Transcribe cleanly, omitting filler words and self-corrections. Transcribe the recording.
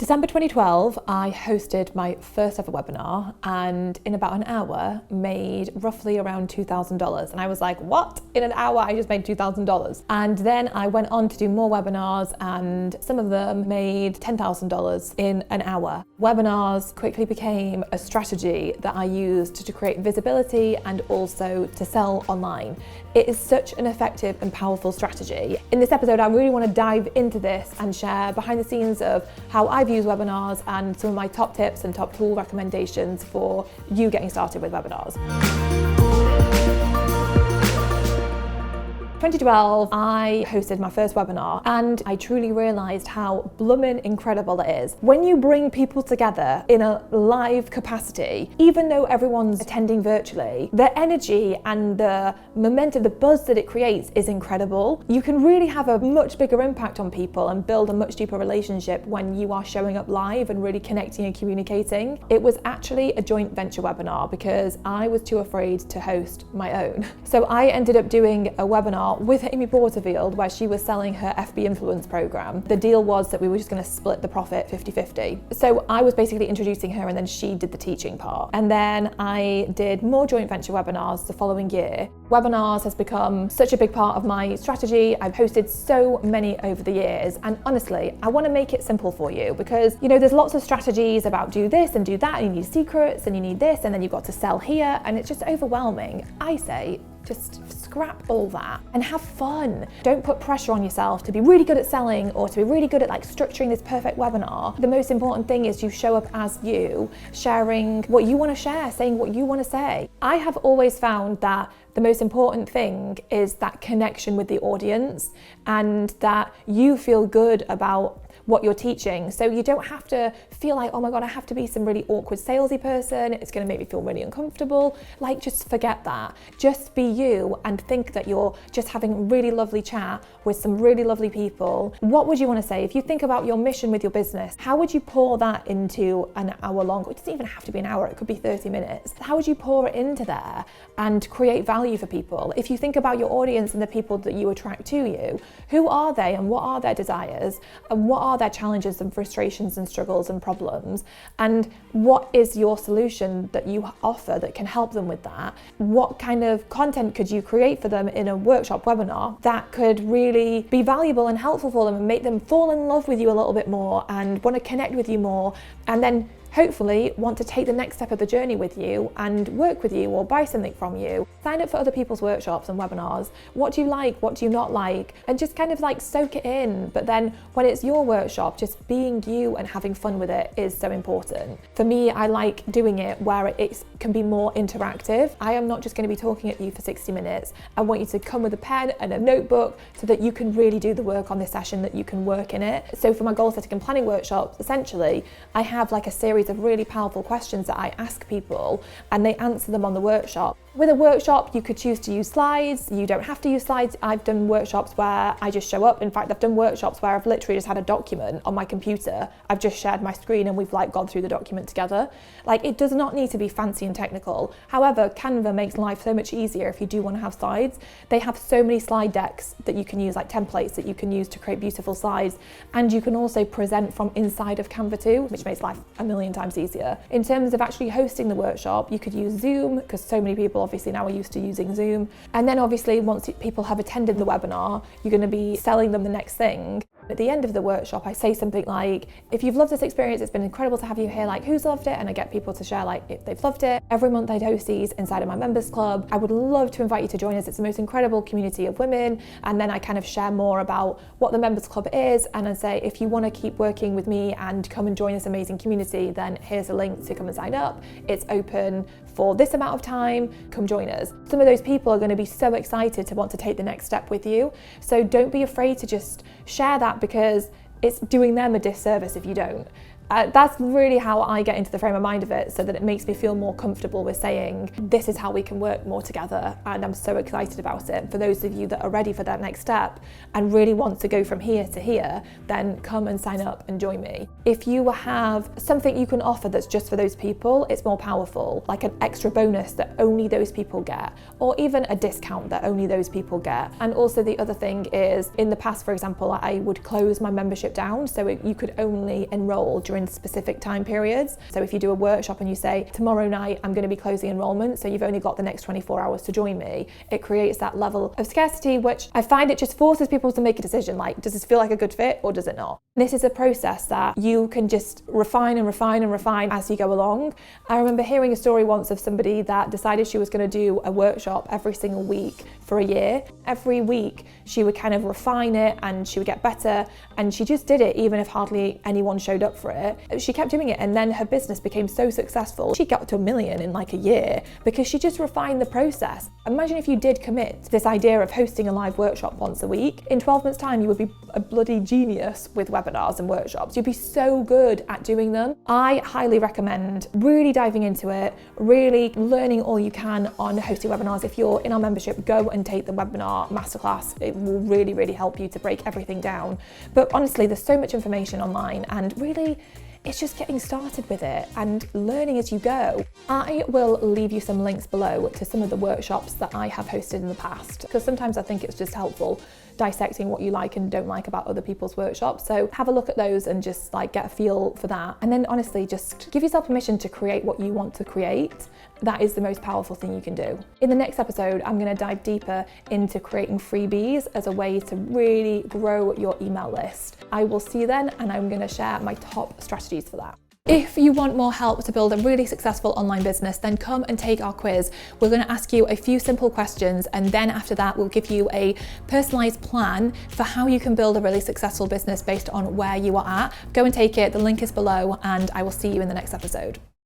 December 2012, I hosted my first ever webinar and in about an hour made roughly around $2,000. And I was like, what? In an hour, I just made $2,000. And then I went on to do more webinars and some of them made $10,000 in an hour. Webinars quickly became a strategy that I used to create visibility and also to sell online. It is such an effective and powerful strategy. In this episode, I really want to dive into this and share behind the scenes of how I've used webinars and some of my top tips and top tool recommendations for you getting started with webinars. 2012, I hosted my first webinar and I truly realised how blooming incredible it is. When you bring people together in a live capacity, even though everyone's attending virtually, the energy and the momentum, the buzz that it creates is incredible. You can really have a much bigger impact on people and build a much deeper relationship when you are showing up live and really connecting and communicating. It was actually a joint venture webinar because I was too afraid to host my own. So I ended up doing a webinar with Amy Porterfield where she was selling her FB influence program. The deal was that we were just going to split the profit 50-50. So I was basically introducing her and then she did the teaching part. And then I did more joint venture webinars the following year. Webinars has become such a big part of my strategy. I've hosted so many over the years and honestly, I want to make it simple for you because there's lots of strategies about do this and do that and you need secrets and you need this and then you've got to sell here and it's just overwhelming. I say, just scrap all that and have fun. Don't put pressure on yourself to be really good at selling or to be really good at structuring this perfect webinar. The most important thing is you show up as you, sharing what you want to share, saying what you want to say. I have always found that the most important thing is that connection with the audience and that you feel good about what you're teaching. So you don't have to feel like, oh my God, I have to be some really awkward salesy person. It's going to make me feel really uncomfortable. Just forget that. Just be you and think that you're just having a really lovely chat with some really lovely people. What would you want to say? If you think about your mission with your business, how would you pour that into an hour long? It doesn't even have to be an hour. It could be 30 minutes. How would you pour it into there and create value for people? If you think about your audience and the people that you attract to you, who are they and what are their desires and what are their challenges and frustrations and struggles and problems, and what is your solution that you offer that can help them with that? What kind of content could you create for them in a workshop webinar that could really be valuable and helpful for them and make them fall in love with you a little bit more and want to connect with you more and then hopefully want to take the next step of the journey with you and work with you or buy something from you. Sign up for other people's workshops and webinars. What do you like? What do you not like? And just kind of soak it in. But then when it's your workshop, just being you and having fun with it is so important. For me, I like doing it where it can be more interactive. I am not just going to be talking at you for 60 minutes. I want you to come with a pen and a notebook so that you can really do the work on this session, that you can work in it. So for my goal setting and planning workshops, essentially, I have a series of really powerful questions that I ask people and they answer them on the workshop. With a workshop, you could choose to use slides. You don't have to use slides. I've done workshops where I just show up. In fact, I've done workshops where I've literally just had a document on my computer. I've just shared my screen and we've gone through the document together. It does not need to be fancy and technical. However, Canva makes life so much easier if you do want to have slides. They have so many slide decks that you can use, templates that you can use to create beautiful slides. And you can also present from inside of Canva too, which makes life a million times easier. In terms of actually hosting the workshop, you could use Zoom because so many people obviously now are used to using Zoom. And then obviously once people have attended the webinar, you're going to be selling them the next thing. At the end of the workshop, I say something like, if you've loved this experience, it's been incredible to have you here, who's loved it? And I get people to share if they've loved it. Every month I'd host these inside of my members club. I would love to invite you to join us. It's the most incredible community of women. And then I kind of share more about what the members club is. And I say, if you want to keep working with me and come and join this amazing community, then here's a link to come and sign up. It's open for this amount of time, come join us. Some of those people are going to be so excited to want to take the next step with you. So don't be afraid to just share that because it's doing them a disservice if you don't. That's really how I get into the frame of mind of it, so that it makes me feel more comfortable with saying, this is how we can work more together, and I'm so excited about it. For those of you that are ready for that next step and really want to go from here to here, then come and sign up and join me. If you have something you can offer that's just for those people, it's more powerful, like an extra bonus that only those people get, or even a discount that only those people get. And also the other thing is, in the past, for example, I would close my membership down, so you could only enroll during during specific time periods. So if you do a workshop and you say, tomorrow night I'm going to be closing enrollment, so you've only got the next 24 hours to join me, it creates that level of scarcity, which I find it just forces people to make a decision, like, does this feel like a good fit or does it not? This is a process that you can just refine and refine and refine as you go along. I remember hearing a story once of somebody that decided she was going to do a workshop every single week for a year. Every week she would kind of refine it and she would get better, and she just did it even if hardly anyone showed up for it. She kept doing it, and then her business became so successful. She got to $1 million in like a year because she just refined the process. Imagine if you did commit to this idea of hosting a live workshop once a week. In 12 months time you would be a bloody genius with webinars and workshops. You'd be so good at doing them. I highly recommend really diving into it, really learning all you can on hosting webinars. If you're in our membership, go and take the webinar masterclass. It will really, really help you to break everything down. But honestly, there's so much information online, and really it's just getting started with it and learning as you go. I will leave you some links below to some of the workshops that I have hosted in the past, because sometimes I think it's just helpful dissecting what you like and don't like about other people's workshops. So have a look at those and just like get a feel for that. And then honestly, just give yourself permission to create what you want to create. That is the most powerful thing you can do. In the next episode, I'm going to dive deeper into creating freebies as a way to really grow your email list. I will see you then, and I'm going to share my top strategies for that. If you want more help to build a really successful online business, then come and take our quiz. We're going to ask you a few simple questions, and then after that, we'll give you a personalized plan for how you can build a really successful business based on where you are at. Go and take it. The link is below, and I will see you in the next episode.